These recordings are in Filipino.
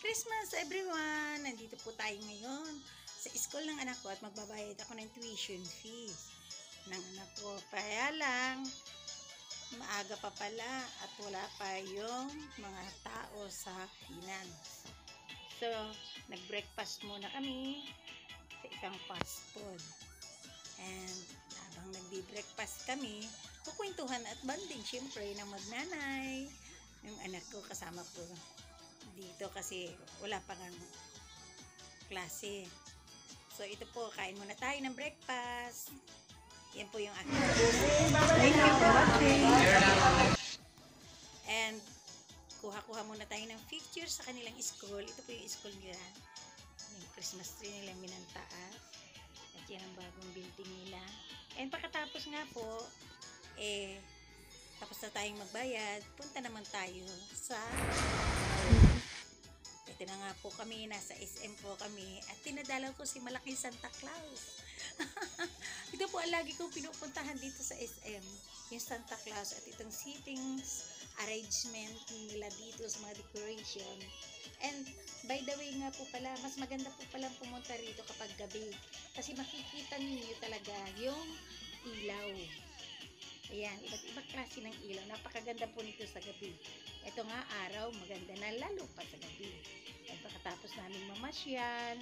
Christmas everyone! Nandito po tayo ngayon sa school ng anak ko at magbabayad ako ng tuition fees ng anak ko. Kaya lang, maaga pa pala at wala pa yung mga tao sa finance. So, nag-breakfast muna kami sa isang fast food. And habang nagdi-breakfast kami, kukwentuhan at banding syempre ng magnanay. Yung anak ko kasama ko dito kasi wala pang klase. So ito po, kain muna tayo ng breakfast. Yan po yung aking. Thank you for watching. And kuha-kuha muna tayo ng pictures sa kanilang school. Ito po yung school nila. Yung Christmas tree nila minantaas. At yan ang bagong building nila. And pagkatapos nga po, tapos na tayong magbayad, punta naman tayo sa ito na nga po kami, nasa SM po kami at tinadalaw ko si malaking Santa Claus. Ito po ang lagi kong pinupuntahan dito sa SM, yung Santa Claus at itong seatings arrangement nila dito sa mga decoration. And by the way nga po pala, mas maganda po palang pumunta rito kapag gabi kasi makikita ninyo talaga yung ilaw. Ayan, iba't ibang klase ng ilaw. Napakaganda po nito sa gabi. Ito nga araw, maganda na lalo pa sa gabi. At pagkatapos namin mamasyal,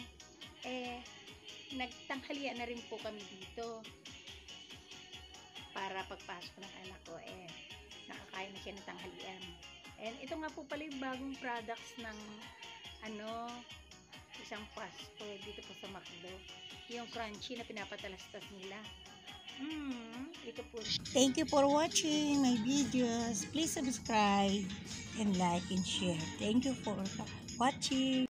nagtanghalian na rin po kami dito. Para pagpasok ng anak ko, nakakain na siya ng tanghalian. And ito nga po pala yung bagong products ng isang fast food dito po sa McDo. Yung crunchy na pinapatalastas nila. Ito po. Thank you for watching my videos. Please subscribe and like and share. Thank you for watching.